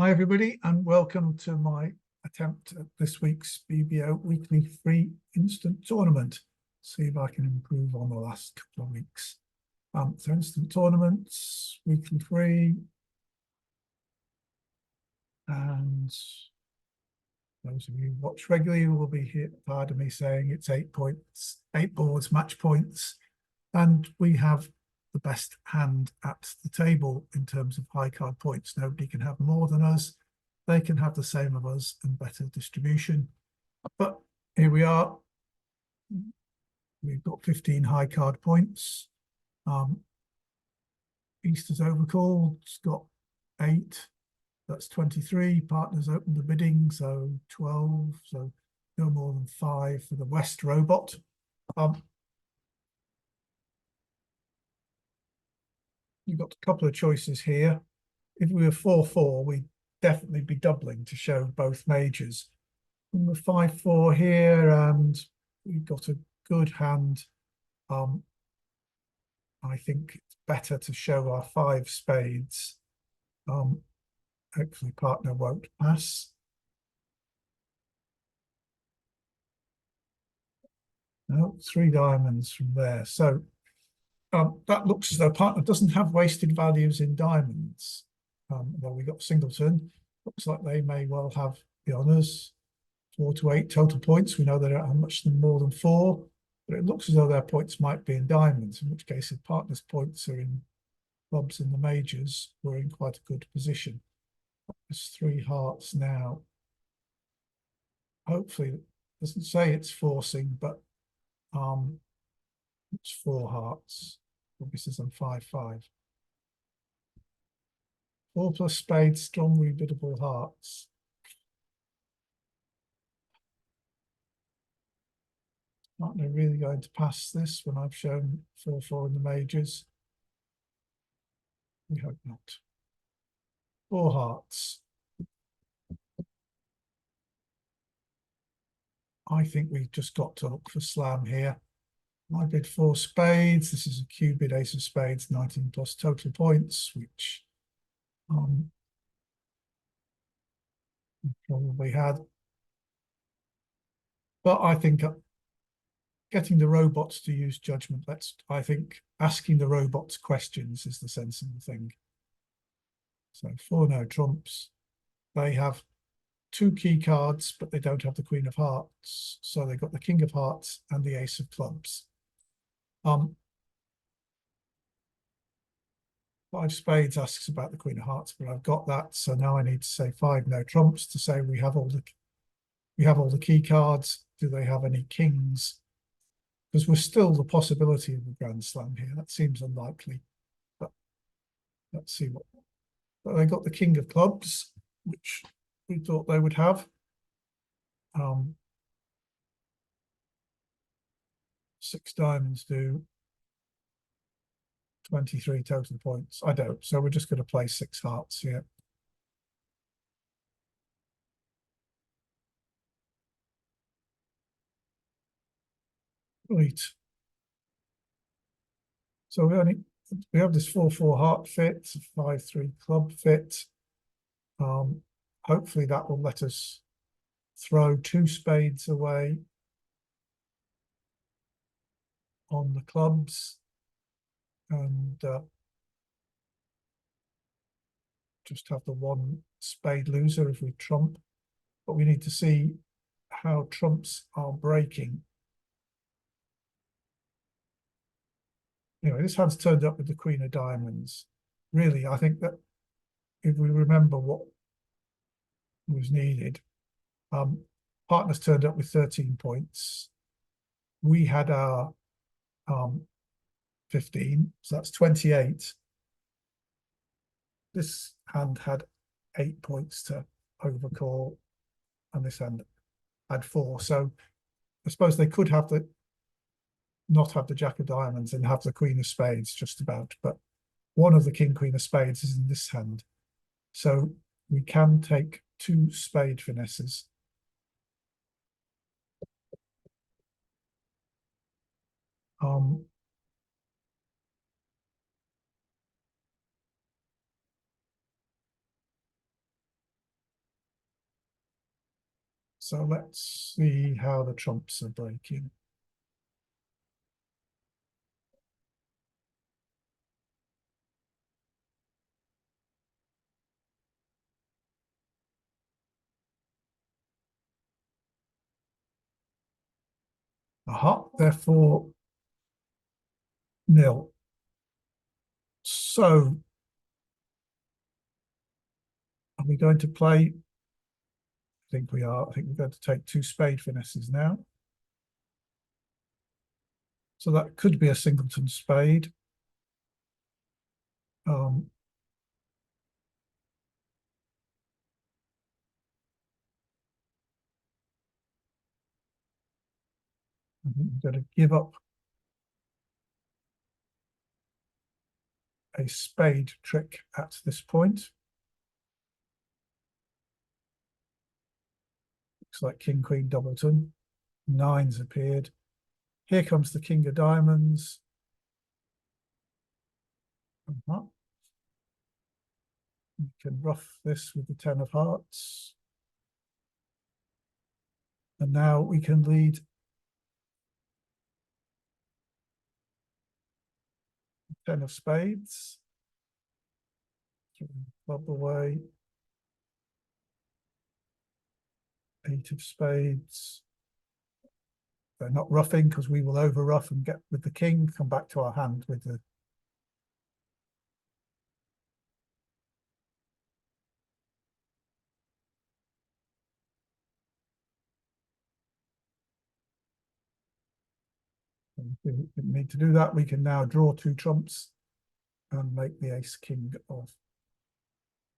Hi, everybody, and welcome to my attempt at this week's BBO weekly free instant tournament. See if I can improve on the last couple of weeks. So instant tournaments, weekly free. And those of you who watch regularly will be here, pardon me saying it's 8 points, 8 boards, match points. And we have the best hand at the table in terms of high card points. Nobody can have more than us. They can have the same of us and better distribution. But here we are. We've got 15 high card points. Easter's overcalled. It's got 8. That's 23. Partners opened the bidding, so 12. So no more than 5 for the West robot. You've got a couple of choices here. If we were 4-4, we'd definitely be doubling to show both majors. And we're 5-4 here, and we've got a good hand. I think it's better to show our 5 spades. Hopefully partner won't pass. No, 3 diamonds from there. So that looks as though partner doesn't have wasted values in diamonds. Well, we got singleton. Looks like they may well have the honours. 4 to 8 total points. We know they don't have much more than 4, but it looks as though their points might be in diamonds, in which case if partners' points are in clubs in the majors, we're in quite a good position. There's 3 hearts now. Hopefully, it doesn't say it's forcing, but it's 4 hearts. Obviously, says I'm 5-5. 4 plus spades, strong rebiddable hearts. Aren't they really going to pass this when I've shown 4-4 in the majors? We hope not. 4 hearts. I think we've just got to look for slam here. I bid 4 spades. This is a Q bid ace of spades, 19 plus total points, which probably had. But I think getting the robots to use judgment, I think asking the robots questions is the sensible thing. So 4 no trumps. They have 2 key cards, but they don't have the Queen of Hearts. So they've got the King of Hearts and the Ace of Clubs. 5 spades asks about the Queen of Hearts, but I've got that. So now I need to say 5 no trumps to say we have all the key cards. Do they have any kings? Because we're still the possibility of a Grand Slam here. That seems unlikely, but let's see what. But they got the King of Clubs, which we thought they would have. 6 diamonds do 23 total points. I don't, so we're just going to play 6 hearts here. Right. So we have this 4-4 heart fit, 5-3 club fit. Hopefully that will let us throw 2 spades away on the clubs and just have the 1 spade loser if we trump. But we need to see how trumps are breaking. Anyway, this hand's turned up with the Queen of Diamonds. Really, I think that if we remember what was needed, partners turned up with 13 points. We had our 15, so that's 28. This hand had 8 points to overcall, and this hand had 4. So I suppose they could have not have the Jack of Diamonds and have the Queen of Spades just about, but one of the King Queen of Spades is in this hand. So we can take 2 spade finesses. So let's see how the trumps are breaking. Aha, therefore nil. So are we going to play? I think we are. I think we're going to take two spade finesses now. So that could be a singleton spade. I think we're going to give up a spade trick at this point. Looks like king, queen, doubleton. Nines appeared. Here comes the king of diamonds. We can ruff this with the 10 of hearts. And now we can lead 10 of spades. Club away. 8 of spades. They're not roughing because we will over rough and get with the king, come back to our hand with the we didn't need to do that. We can now draw two trumps and make the ace king of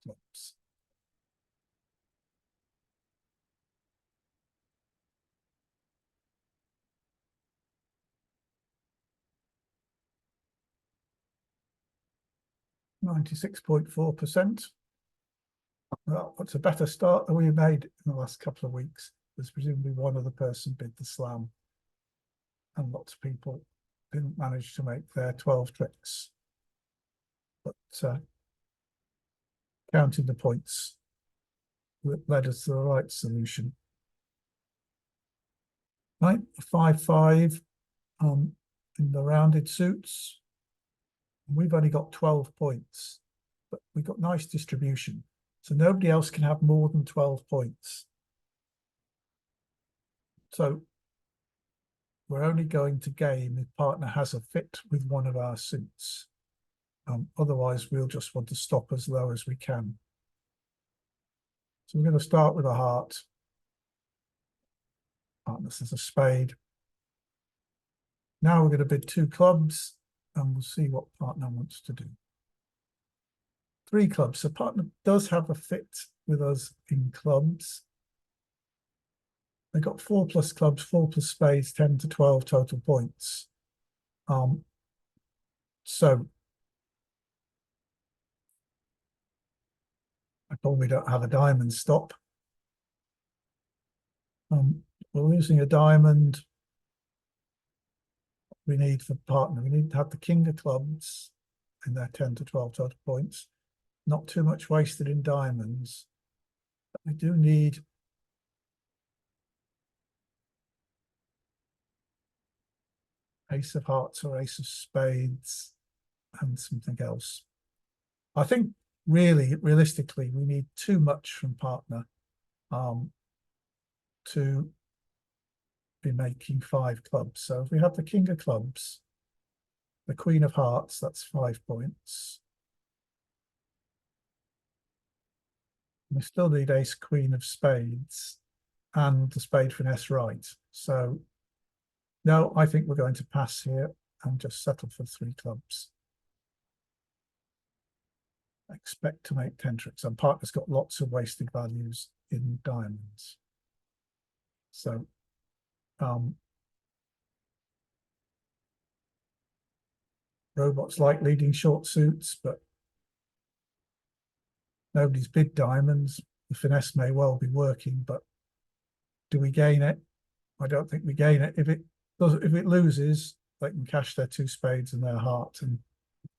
clubs. (96.4%). Well, it's a better start than we made in the last couple of weeks. There's presumably one other person bid the slam, and lots of people didn't manage to make their 12 tricks. But counting the points led us to the right solution. Right, 5-5 in the rounded suits. We've only got 12 points, but we've got nice distribution. So nobody else can have more than 12 points. So we're only going to game if partner has a fit with one of our suits. Otherwise, we'll just want to stop as low as we can. So we're going to start with a heart. This is a spade. Now we're going to bid two clubs, and we'll see what partner wants to do. Three clubs. So partner does have a fit with us in clubs. They got 4 plus clubs, 4 plus spades, 10 to 12 total points. So I probably don't have a diamond stop. We're losing a diamond. We need for partner, we need to have the king of clubs in their 10 to 12 total points. Not too much wasted in diamonds. But we do need ace of hearts or ace of spades and something else. I think really, realistically, we need too much from partner to be making 5 clubs. So if we have the king of clubs, the queen of hearts, that's 5 points. We still need ace queen of spades and the spade finesse right. So no, I think we're going to pass here and just settle for 3 clubs. I expect to make 10 tricks. And partner's got lots of wasted values in diamonds. So robots like leading short suits, but nobody's bid diamonds. The finesse may well be working, but do we gain it? I don't think we gain it. If it loses, they can cash their 2 spades and their heart, and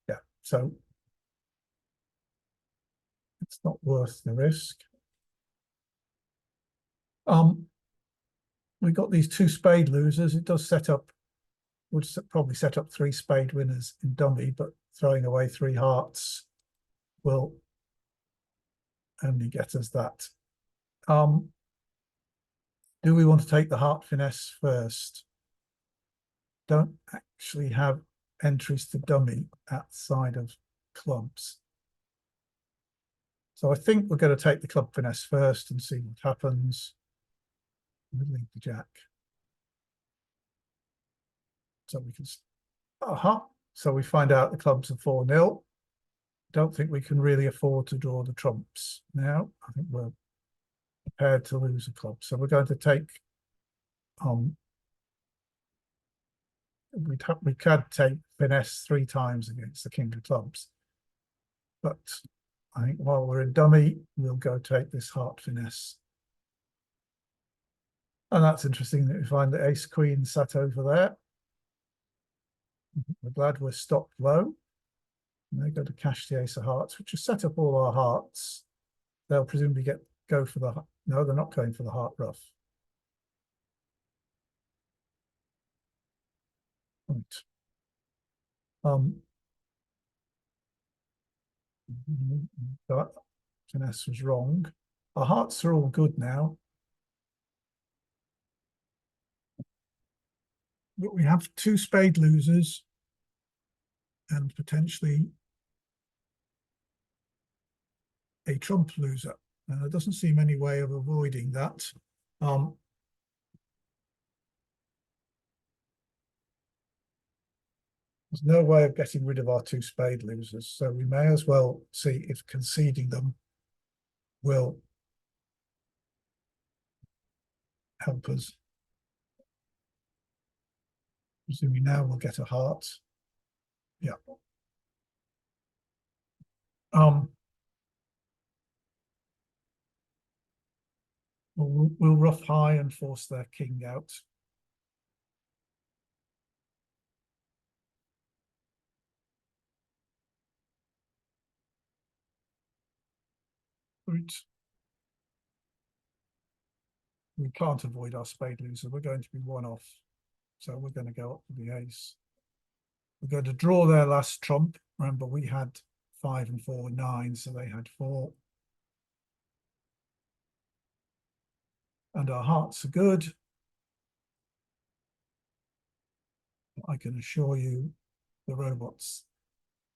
yeah, so it's not worth the risk. we've got these two spade losers. It does set up, would probably set up three spade winners in dummy, but throwing away three hearts will only get us that. Do we want to take the heart finesse first? Don't actually have entries to dummy outside of clubs. So I think we're going to take the club finesse first and see what happens. We'll leave the jack. So we can, so we find out the clubs are 4-0. Don't think we can really afford to draw the trumps now. I think we're prepared to lose a club. So we're going to take, we could take finesse 3 times against the king of clubs. But I think while we're in dummy, we'll go take this heart finesse. And that's interesting that we find the ace queen sat over there. We're glad we're stopped low. And they go to cash the ace of hearts, which has set up all our hearts. They'll presumably go for the, no, they're not going for the heart ruff. Right. That finesse was wrong. Our hearts are all good now. But we have 2 spade losers and potentially a trump loser. And there doesn't seem any way of avoiding that. There's no way of getting rid of our 2 spade losers, so we may as well see if conceding them will help us. Presumably now we'll get a heart. Yeah. We'll ruff high and force their king out. Right. We can't avoid our spade loser. We're going to be 1 off. So we're going to go up to the ace. We're going to draw their last trump. Remember, we had 5 and 4 and 9, so they had 4. And our hearts are good. I can assure you the robots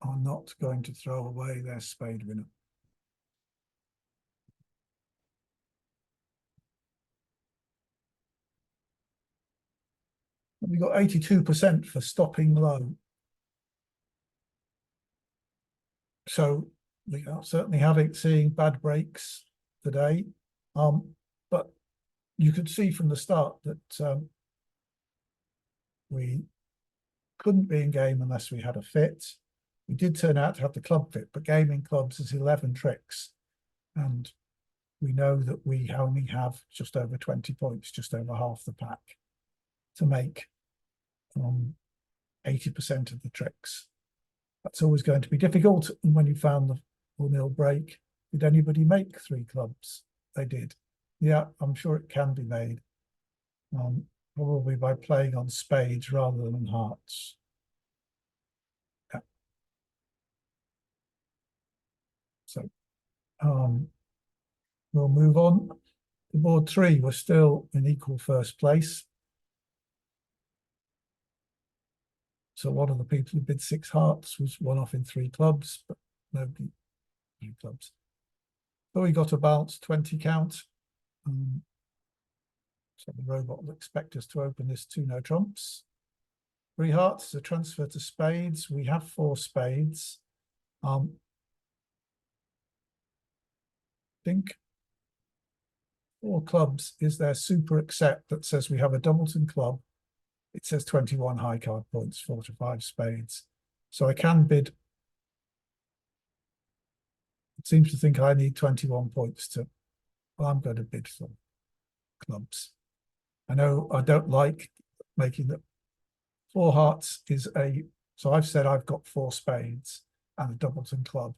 are not going to throw away their spade winner. We got 82% for stopping low. So we are certainly seeing bad breaks today. But you could see from the start that we couldn't be in game unless we had a fit. We did turn out to have the club fit, but gaming clubs is 11 tricks. And we know that we only have just over 20 points, just over half the pack, to make 80% of the tricks. That's always going to be difficult. And when you found the 4-0 break, did anybody make 3 clubs? They did. Yeah, I'm sure it can be made. Probably by playing on spades rather than on hearts. Yeah. So we'll move on. The board 3 was still in equal first place. So one of the people who bid 6 hearts was 1 off in 3 clubs, but nobody 3 clubs. So we got a balanced 20 count. So the robot will expect us to open this 2 no trumps. 3 hearts is a transfer to spades. We have 4 spades. I think 4 clubs is their super accept that says we have a doubleton club. It says 21 high card points, 4 to 5 spades. So I can bid. It seems to think I need 21 points to, well, I'm going to bid for clubs. I know I don't like making the 4 hearts is a, so I've said I've got 4 spades and a doubleton club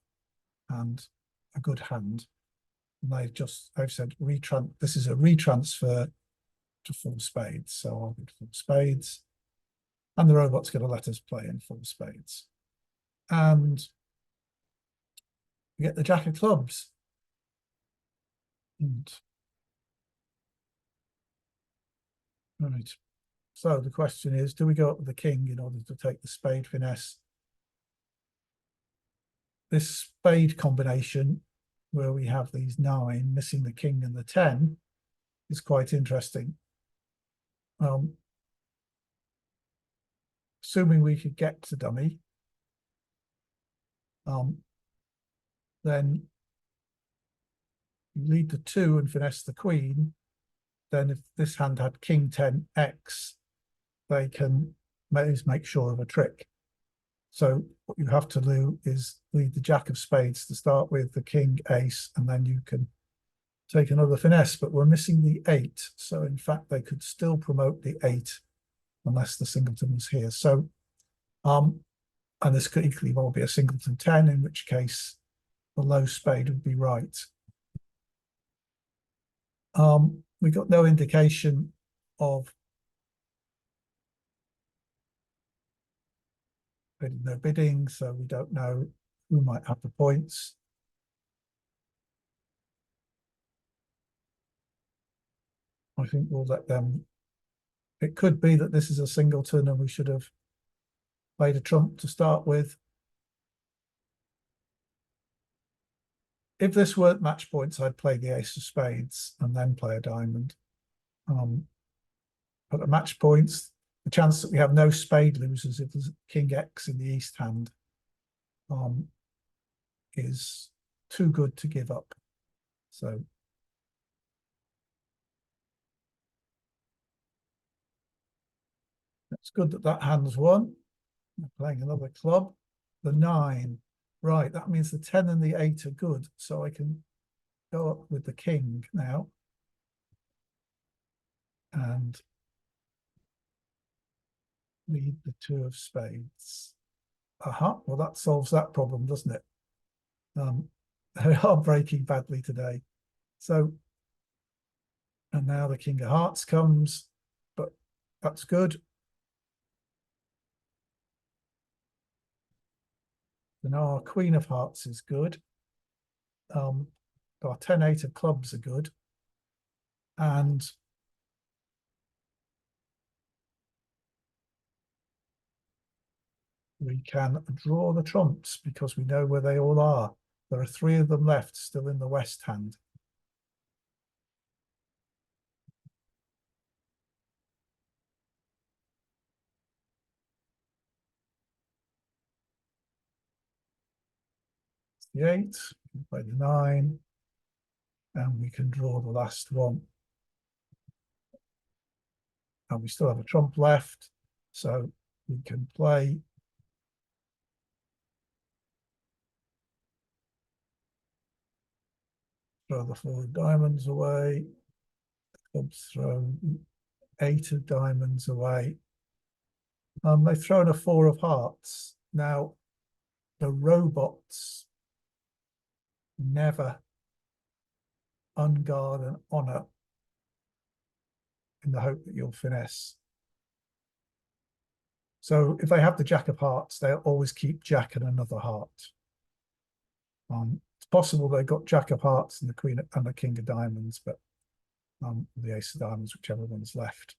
and a good hand. And they've said this is a retransfer to full spades. So I'll go to full spades. And the robot's going to let us play in full spades. And we get the jack of clubs. And, right. So the question is, do we go up with the king in order to take the spade finesse? This spade combination, where we have these 9 missing the king and the 10, is quite interesting. Assuming we could get to dummy, then you lead the 2 and finesse the queen. Then if this hand had king 10x, they can make sure of a trick. So what you have to do is lead the jack of spades to start with, the king ace, and then you can take another finesse, but we're missing the 8. So in fact, they could still promote the 8 unless the singleton was here. So, and this could equally well be a singleton 10, in which case the low spade would be right. We got no indication of no bidding, so we don't know who might have the points. I think we'll let them. It could be that this is a singleton and we should have played a trump to start with. If this weren't match points, I'd play the ace of spades and then play a diamond. But at match points, the chance that we have no spade losers if there's king X in the east hand is too good to give up. So it's good that that hand's won. I'm playing another club, the 9. Right, that means the 10 and the 8 are good. So I can go up with the king now. And lead the 2 of spades. Aha, well, that solves that problem, doesn't it? They are breaking badly today. So, and now the king of hearts comes, but that's good. And our queen of hearts is good. Our 10-8 of clubs are good. And we can draw the trumps because we know where they all are. There are 3 of them left still in the west hand. It's the 8, we can play the 9, and we can draw the last one. And we still have a trump left, so we can play throw the 4 of diamonds away, clubs throw 8 of diamonds away. They've thrown a 4 of hearts. Now, the robots never unguard and honor in the hope that you'll finesse. So if they have the jack of hearts, they'll always keep jack and another heart. It's possible they got jack of hearts and the queen and the king of diamonds, but the ace of diamonds, whichever one's left.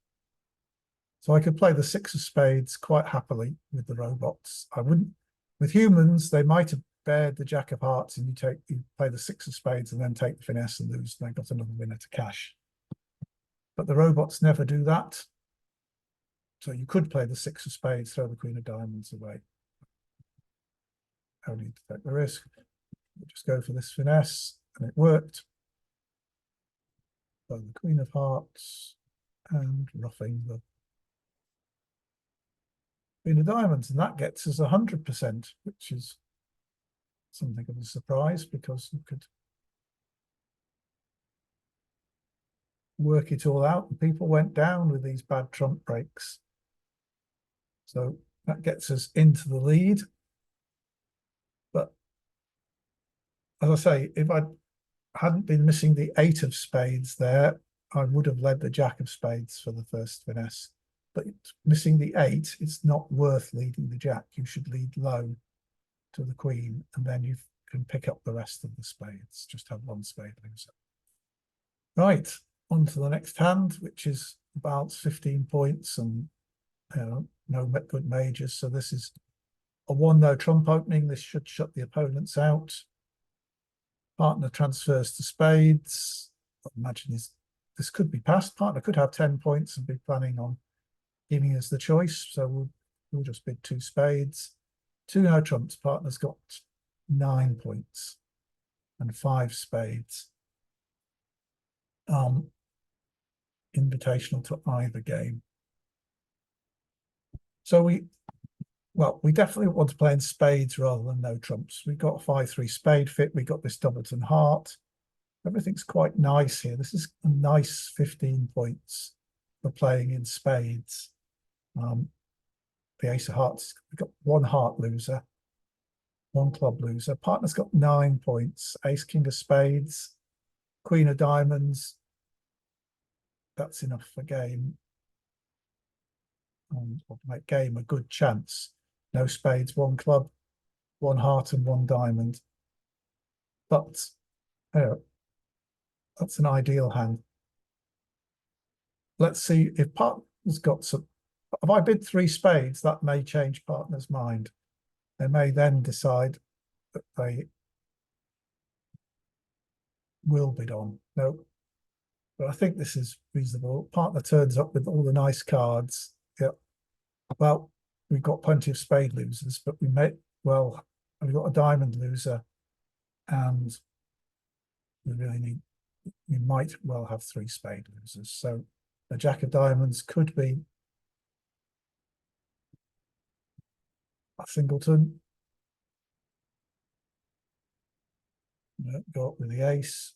So I could play the 6 of spades quite happily with the robots. I wouldn't. With humans, they might have bared the jack of hearts and you play the 6 of spades and then take the finesse and lose, and they got another winner to cash. But the robots never do that. So you could play the 6 of spades, throw the queen of diamonds away. Only to take the risk. We'll just go for this finesse, and it worked. So the queen of hearts and roughing the queen of diamonds, and that gets us 100%, which is something of a surprise because you could work it all out and people went down with these bad trump breaks. So that gets us into the lead. But as I say, if I hadn't been missing the 8 of spades there, I would have led the jack of spades for the first finesse, but missing the 8, it's not worth leading the jack. You should lead low to the queen, and then you can pick up the rest of the spades. Just have one spade loser. Right, on to the next hand, which is about 15 points and no good majors. So this is a 1-no trump opening. This should shut the opponents out. Partner transfers to spades. I imagine this could be passed. Partner could have 10 points and be planning on giving us the choice. So we'll just bid 2 spades. 2-no trumps. Partner's got 9 points and 5 spades. Invitational to either game. So we definitely want to play in spades rather than no trumps. We've got a 5-3 spade fit. We got this doubleton heart. Everything's quite nice here. This is a nice 15 points for playing in spades. The ace of hearts, we've got 1 heart loser, 1 club loser. Partner's got 9 points. Ace, king of spades, queen of diamonds. That's enough for game. And we'll make game a good chance. No spades, 1 club, 1 heart and 1 diamond. But that's an ideal hand. Let's see if partner's got some. If I bid 3 spades, that may change partner's mind. They may then decide that they will bid on. No, but I think this is reasonable. Partner turns up with all the nice cards. Yeah. Well, we've got plenty of spade losers, but we've got a diamond loser, and we might well have 3 spade losers. So the jack of diamonds could be a singleton. Go up with the ace.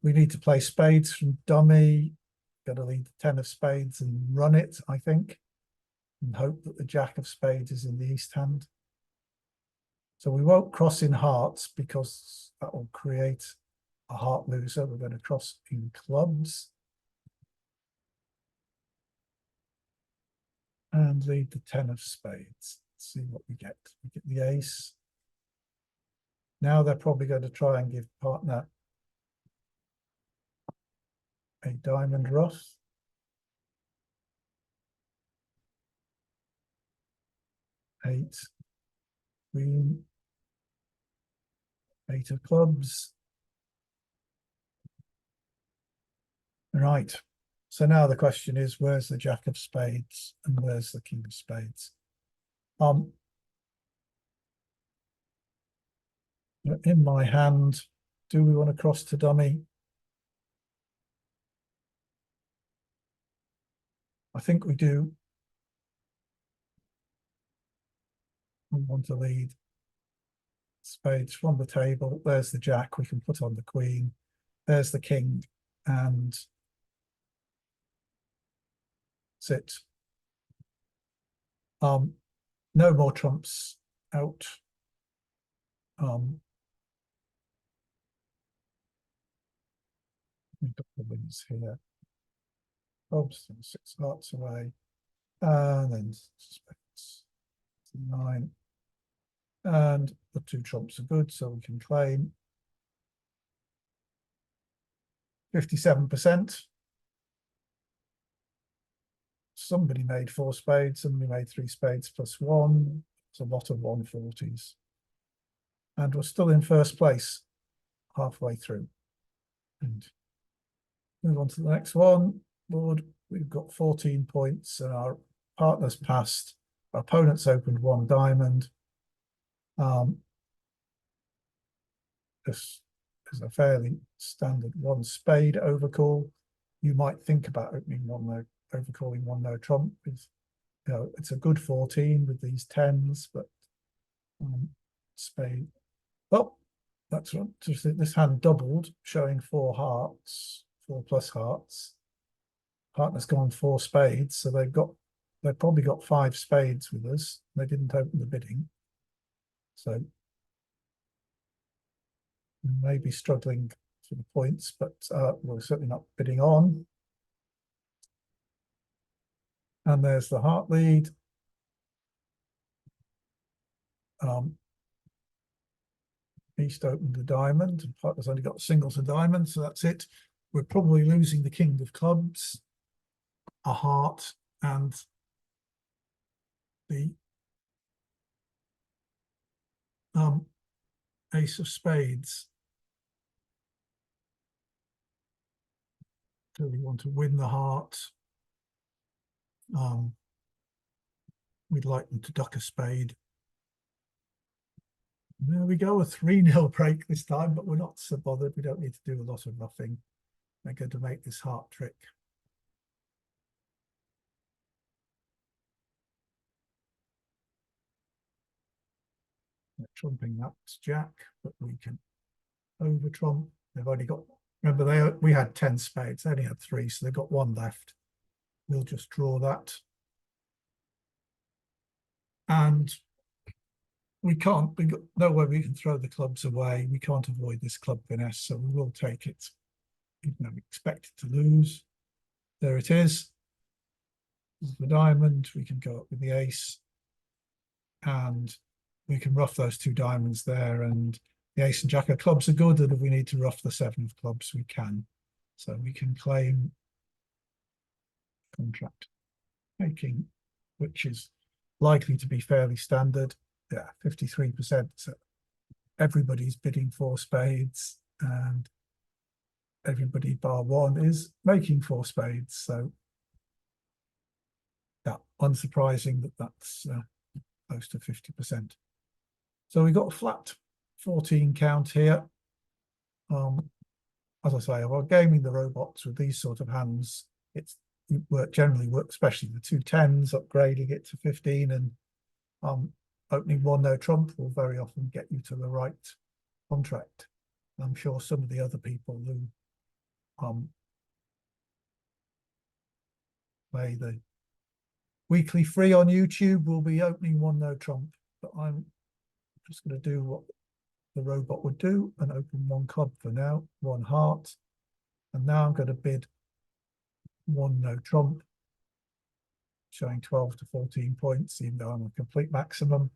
We need to play spades from dummy. Got to lead the 10 of spades and run it, I think, and hope that the jack of spades is in the east hand. So we won't cross in hearts because that will create a heart loser. We're going to cross in clubs and lead the 10 of spades. Let's see what we get. We get the ace. Now they're probably going to try and give partner a diamond ruff. Eight, queen, 8 of clubs. Right. So now the question is, where's the jack of spades and where's the king of spades? In my hand, do we want to cross to dummy? I think we do. We want to lead spades from the table. There's the jack. We can put on the queen. There's the king and sit. No more trumps out. We've got the wins here. Oops, 6 hearts away. And then spades 9. And the 2 trumps are good, so we can claim 57%. Somebody made 4 spades, somebody made 3 spades plus 1. It's a lot of 140s. And we're still in first place halfway through. And move on to the next one. Board, we've got 14 points and our partner's passed. Our opponent's opened 1 diamond. This is a fairly standard 1 spade overcall. You might think about opening 1 no, overcalling 1 no trump. It's a good 14 with these 10s, but spade. Well, that's right. This hand doubled, showing 4 hearts, 4 plus hearts. Partner's gone 4 spades, so they've probably got 5 spades with us. They didn't open the bidding, so we may be struggling for the points, but we're certainly not bidding on. And there's the heart lead. East opened the diamond, and partner's only got a single to diamond, so that's it. We're probably losing the king of clubs, a heart, and the ace of spades. Do we want to win the heart? We'd like them to duck a spade. There we go, a 3-0 break this time, but we're not so bothered. We don't need to do a lot of roughing. They're going to make this heart trick. They're trumping that's jack, but we can over trump. They've only got, remember we had 10 spades, they only had 3, so they've got 1 left. We'll just draw that. And we can't, we've got no way we can throw the clubs away. We can't avoid this club finesse, so we will take it, even though we expect it to lose. There it is. The diamond, we can go up with the ace, and we can rough those 2 diamonds there, and the ace and jack of clubs are good, and if we need to rough the 7 of clubs, we can. So we can claim contract making, which is likely to be fairly standard. Yeah, 53%. So everybody's bidding 4 spades, and everybody bar 1 is making 4 spades. So yeah, unsurprising that that's close to 50%. So we got a flat 14 count here. As I say, while gaming the robots with these sort of hands, it generally works, especially the 2 10s, upgrading it to 15 and opening 1 no trump will very often get you to the right contract. I'm sure some of the other people who play the weekly free on YouTube will be opening 1 no trump, but I'm just going to do what the robot would do and open 1 club for now, 1 heart, and now I'm going to bid 1 no trump, showing 12 to 14 points, even though I'm a complete maximum.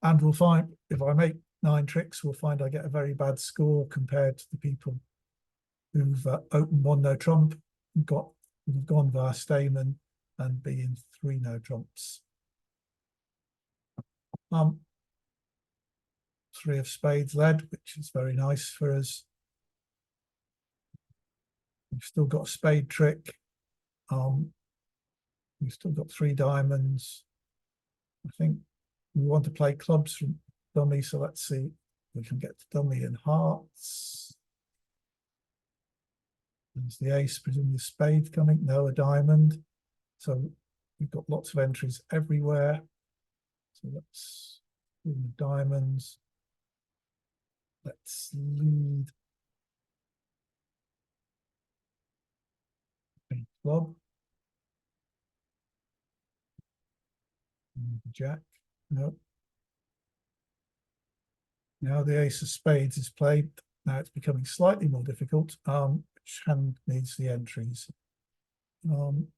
And we'll find, if I make 9 tricks, we'll find I get a very bad score compared to the people who've opened 1 no trump, who've gone via Stamen and be in 3 no trumps. 3 of spades led, which is very nice for us. We've still got a spade trick. We've still got 3 diamonds. I think we want to play clubs from dummy, so let's see if we can get to dummy and hearts. There's the ace, presumably a spade coming. No, a diamond. So we've got lots of entries everywhere. So let's do the diamonds. Let's lead a club. Jack. No. Now the ace of spades is played. Now it's becoming slightly more difficult. Which hand needs the entries? Don't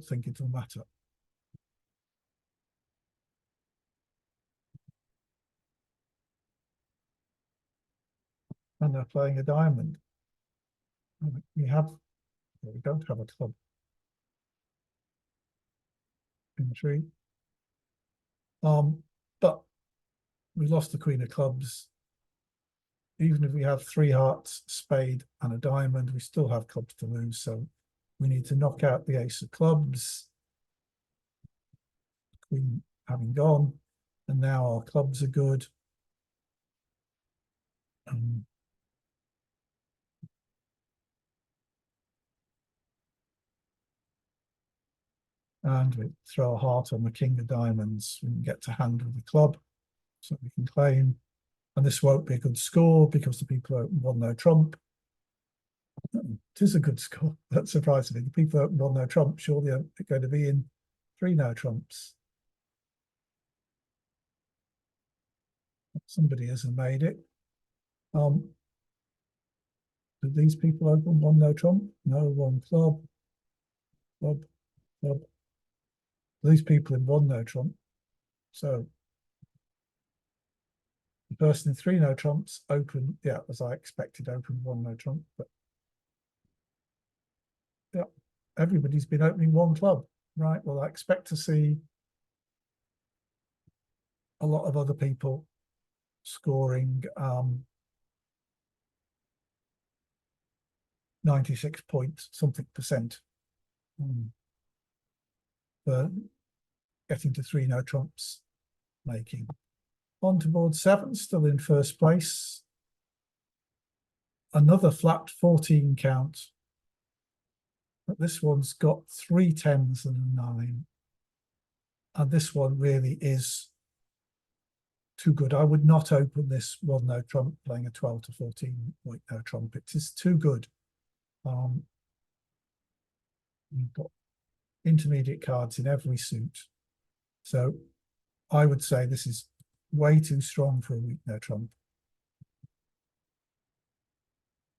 think it'll matter. And they're playing a diamond. We don't have a club entry. But we lost the queen of clubs. Even if we have 3 hearts, spade, and a diamond, we still have clubs to lose. So we need to knock out the ace of clubs. Queen having gone, and now our clubs are good. And we throw a heart on the king of diamonds. We can get to hand with the club, so we can claim. And this won't be a good score because the people who 1 no trump. It is a good score. That surprises me. The people who 1 no trump surely are going to be in 3 no trumps. Somebody hasn't made it. Do these people open one no trump? No, one club, club, club. These people in one no trump. So the person in three no trumps open, yeah, as I expected, open one no trump. But yeah, everybody's been opening one club, right? Well, I expect to see a lot of other people scoring 96 point something percent for getting to three no trumps making. On to board 7, still in first place. Another flat 14 count. But this one's got 3 10s and a 9. And this one really is too good. I would not open this one no trump playing a 12 to 14 point no trump. It is too good. You've got intermediate cards in every suit. So I would say this is way too strong for a weak no trump.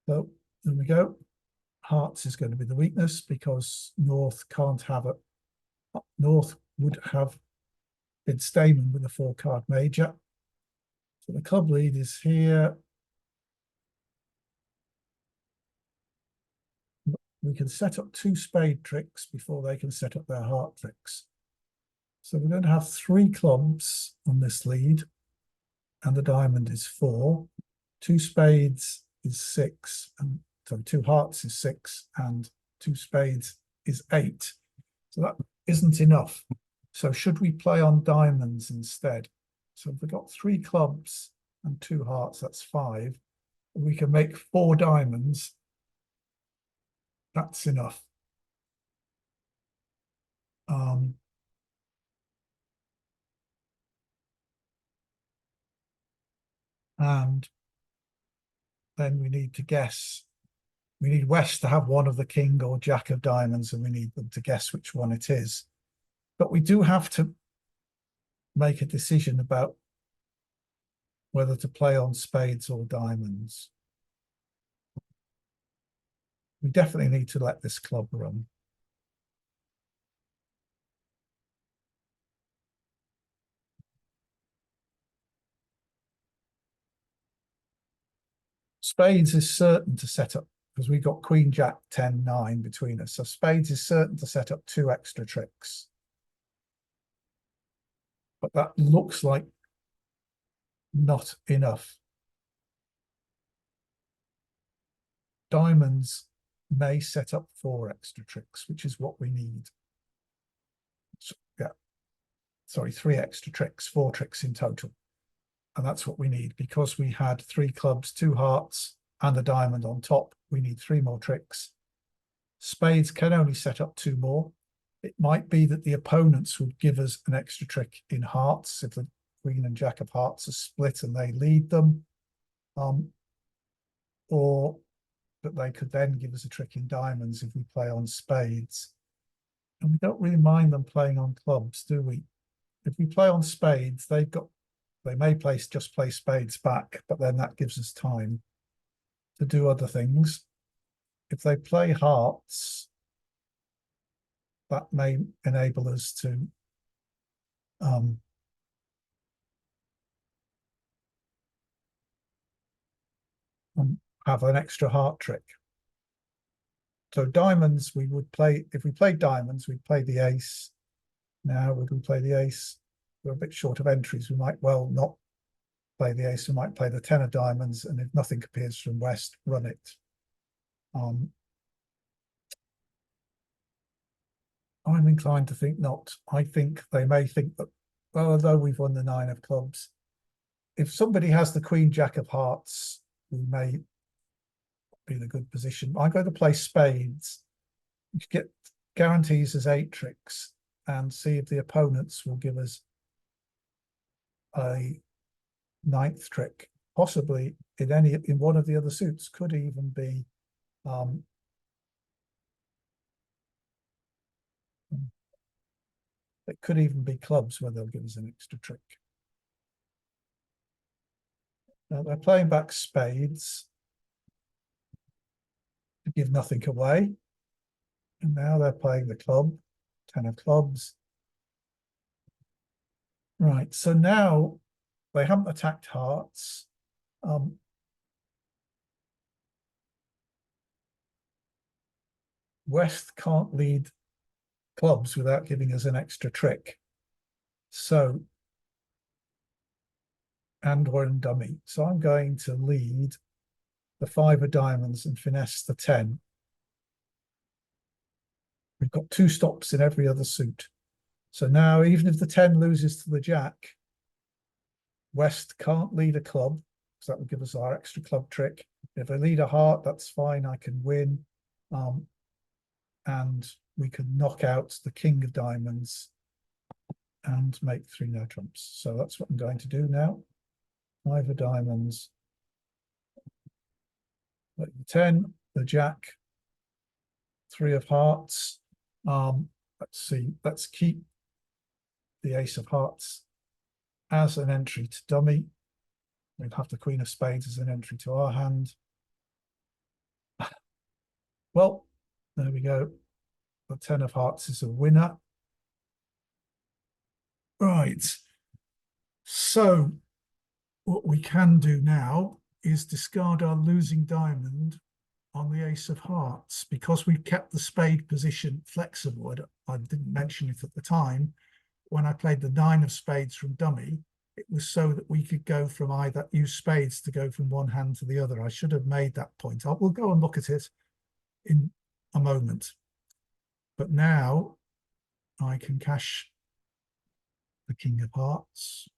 So there we go. Hearts is going to be the weakness because North can't have it. North would have been Stayman with a 4-card major. So the club lead is here. We can set up 2 spade tricks before they can set up their heart tricks. So we're going to have 3 clubs on this lead, and the diamond is 4. 2 spades is 6, and so 2 hearts is 6, and 2 spades is 8. So that isn't enough. So should we play on diamonds instead? So if we've got 3 clubs and 2 hearts, that's 5. We can make 4 diamonds. That's enough. And then we need to guess. We need West to have one of the king or jack of diamonds, and we need them to guess which one it is. But we do have to make a decision about whether to play on spades or diamonds. We definitely need to let this club run. Spades is certain to set up, because we've got queen, jack, 10, 9 between us. So spades is certain to set up 2 extra tricks. But that looks like not enough. Diamonds may set up 4 extra tricks, which is what we need. So, yeah, sorry, 3 extra tricks, 4 tricks in total. And that's what we need. Because we had 3 clubs, 2 hearts, and a diamond on top, we need 3 more tricks. Spades can only set up 2 more. It might be that the opponents would give us an extra trick in hearts if the queen and jack of hearts are split and they lead them, or that they could then give us a trick in diamonds if we play on spades. And we don't really mind them playing on clubs, do we? If we play on spades, they may just play spades back, but then that gives us time to do other things. If they play hearts, that may enable us to have an extra heart trick. So diamonds, we would play, if we played diamonds, we'd play the ace. Now, would we play the ace? We're a bit short of entries. We might well not play the ace. We might play the 10 of diamonds, and if nothing appears from West, run it. I'm inclined to think not. I think they may think that, well, although we've won the 9 of clubs, if somebody has the queen, jack of hearts, we may be in a good position. I'm going to play spades, get guarantees as 8 tricks, and see if the opponents will give us a 9th trick, possibly in one of the other suits. Could even be it could even be clubs where they'll give us an extra trick. Now they're playing back spades to give nothing away. And now they're playing the club, 10 of clubs. Right, so now they haven't attacked hearts. West can't lead clubs without giving us an extra trick. So, and we're in dummy. So I'm going to lead the 5 of diamonds and finesse the 10. We've got 2 stops in every other suit. So now, even if the 10 loses to the jack, West can't lead a club, because that would give us our extra club trick. If I lead a heart, that's fine, I can win. And we can knock out the king of diamonds and make 3 no trumps. So that's what I'm going to do now. 5 of diamonds, the 10, the jack, 3 of hearts. Let's see, let's keep the ace of hearts as an entry to dummy. We'd have the queen of spades as an entry to our hand. Well, there we go. The 10 of hearts is a winner. Right. So what we can do now is discard our losing diamond on the ace of hearts, because we've kept the spade position flexible. I didn't mention it at the time. When I played the 9 of spades from dummy, it was so that we could go from either use spades to go from one hand to the other. I should have made that point. We'll go and look at it in a moment. But now I can cash the king of hearts,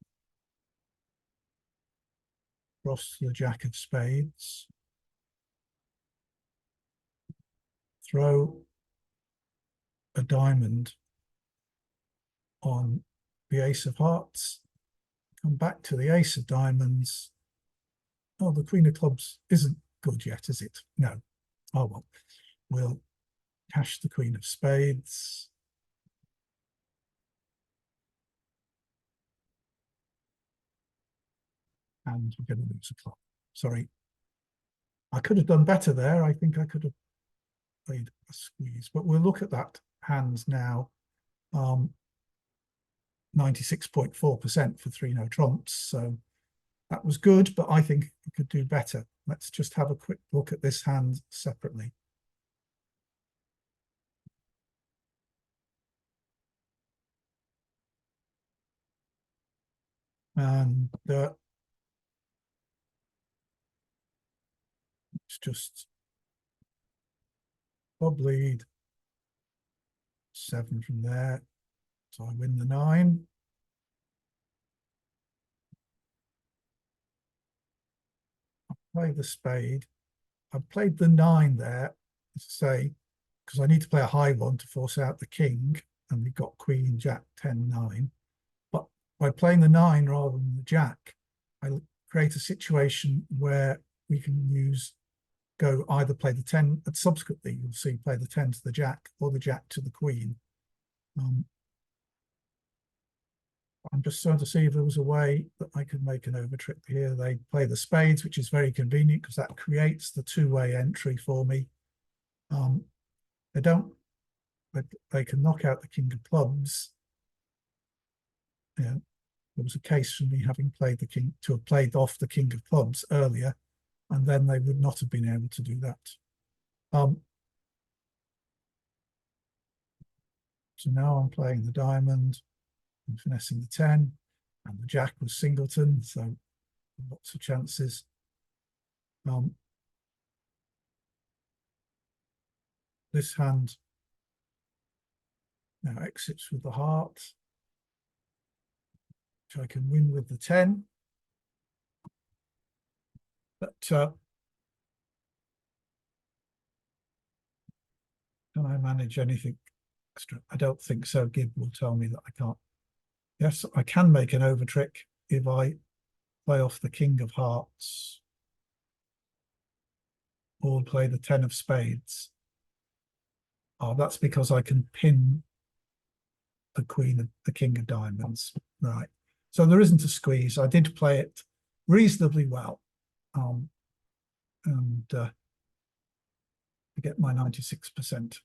cross the jack of spades, throw a diamond on the ace of hearts, come back to the ace of diamonds. Oh, the queen of clubs isn't good yet, is it? No. Oh, well, we'll cash the queen of spades. And we're going to lose a club. Sorry. I could have done better there. I think I could have played a squeeze, but we'll look at that hand now. 96.4% for 3 no trumps. So that was good, but I think we could do better. Let's just have a quick look at this hand separately. And it's just club lead, 7 from there. So I win the 9. I play the spade. I played the 9 there, to say, because I need to play a high one to force out the king, and we've got queen, jack, 10, 9. But by playing the 9 rather than the jack, I create a situation where we can go either play the 10, and subsequently you'll see play the 10 to the jack or the jack to the queen. I'm just trying to see if there was a way that I could make an overtrip here. They play the spades, which is very convenient because that creates the 2-way entry for me. They don't, but they can knock out the king of clubs. Yeah, there was a case for me having played the king, to have played off the king of clubs earlier, and then they would not have been able to do that. So now I'm playing the diamond and finessing the 10, and the jack was singleton, so lots of chances. This hand now exits with the heart, which I can win with the 10. But can I manage anything extra? I don't think so. Gib will tell me that I can't. Yes, I can make an over trick if I play off the king of hearts or play the 10 of spades. Oh, that's because I can pin the queen of the king of diamonds. Right. So there isn't a squeeze. I did play it reasonably well. And I get my 96%.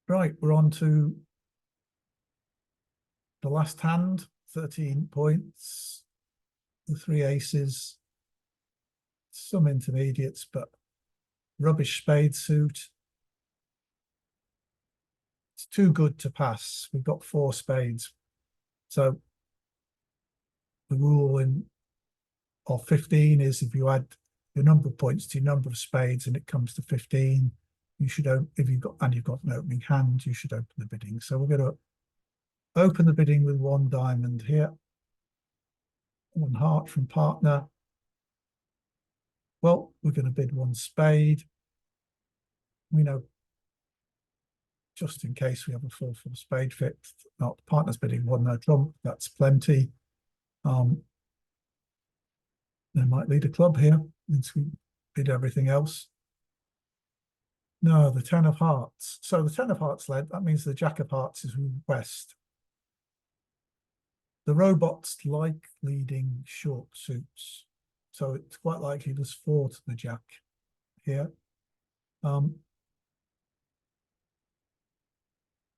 Right, we're on to the last hand, 13 points, the three aces, some intermediates, but rubbish spade suit. It's too good to pass. We've got four spades. So the rule of 15 is if you add your number of points to your number of spades and it comes to 15, you should open, if you've got an opening hand, you should open the bidding. So we're going to open the bidding with one diamond here, one heart from partner. Well, we're going to bid one spade. We know, just in case we have a 4-4 spade fixed, not the partner's bidding one no trump, that's plenty. They might lead a club here once we bid everything else. No, the 10 of hearts. So the 10 of hearts led, that means the jack of hearts is west. The robots like leading short suits. So it's quite likely there's 4 to the jack here.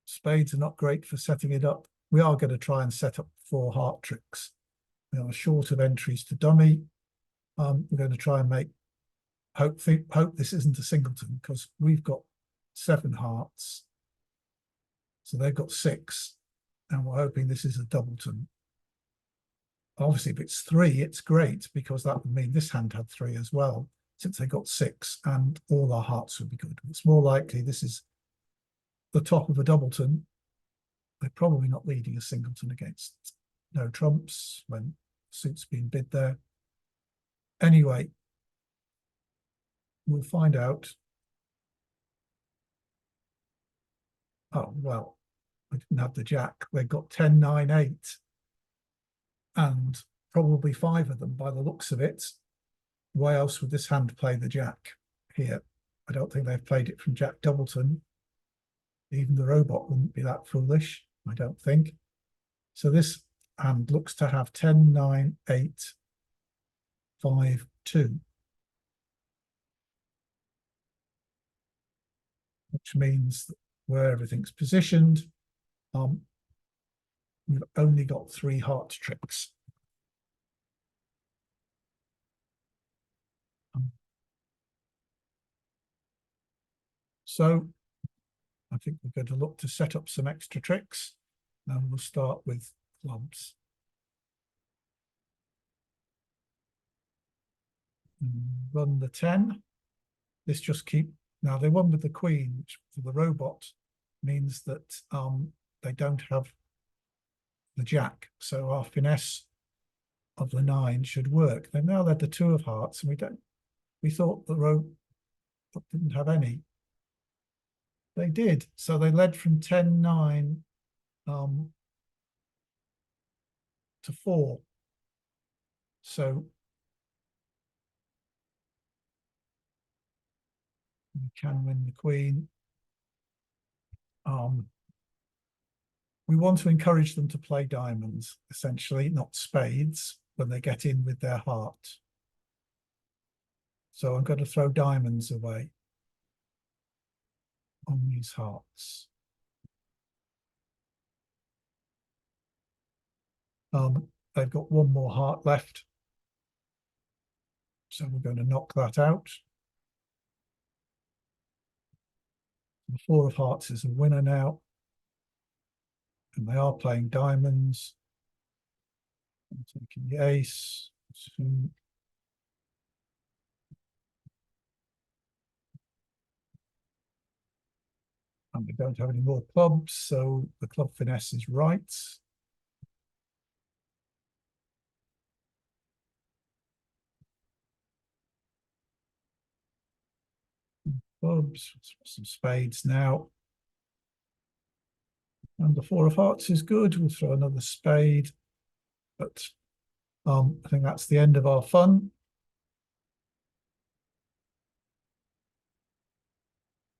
Spades are not great for setting it up. We are going to try and set up 4 heart tricks. We are short of entries to dummy. We're going to try and hope this isn't a singleton because we've got 7 hearts. So they've got 6. And we're hoping this is a doubleton. Obviously, if it's 3, it's great because that would mean this hand had 3 as well, since they got 6 and all our hearts would be good. It's more likely this is the top of a doubleton. They're probably not leading a singleton against no trumps when suit's been bid there. Anyway, we'll find out. Oh, well, we didn't have the jack. They got 10, 9, 8. And probably 5 of them by the looks of it. Why else would this hand play the jack here? I don't think they've played it from jack doubleton. Even the robot wouldn't be that foolish, I don't think. So this hand looks to have 10, 9, 8, 5, 2. Which means that where everything's positioned, we've only got 3 heart tricks. So I think we're going to look to set up some extra tricks, and we'll start with clubs. Run the 10. This just now they won with the queen, which for the robot means that they don't have the jack. So our finesse of the 9 should work. They've now led the 2 of hearts, and we thought the robot didn't have any. They did. So they led from 10, 9 to 4. So we can win the queen. We want to encourage them to play diamonds, essentially, not spades, when they get in with their heart. So I'm going to throw diamonds away on these hearts. They've got 1 more heart left. So we're going to knock that out. The 4 of hearts is a winner now. And they are playing diamonds. I'm taking the ace. 2. And we don't have any more clubs, so the club finesse is right. Clubs, some spades now. And the 4 of hearts is good. We'll throw another spade. But I think that's the end of our fun.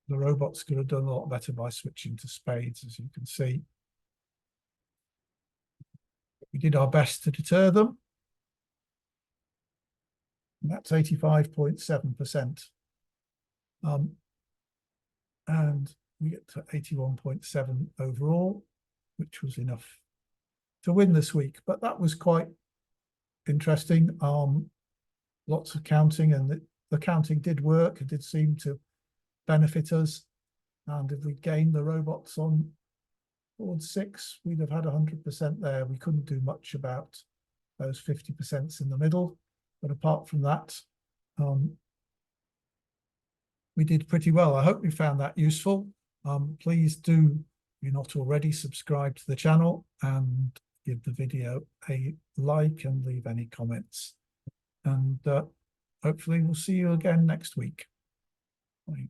The robots could have done a lot better by switching to spades, as you can see. We did our best to deter them. And that's 85.7%. And we get to 81.7 overall, which was enough to win this week. But that was quite interesting. Lots of counting, and the counting did work. It did seem to benefit us. And if we gained the robots on board 6, we'd have had 100% there. We couldn't do much about those 50% in the middle. But apart from that, we did pretty well. I hope you found that useful. Please do, if you're not already, subscribe to the channel and give the video a like and leave any comments. And hopefully we'll see you again next week. Bye.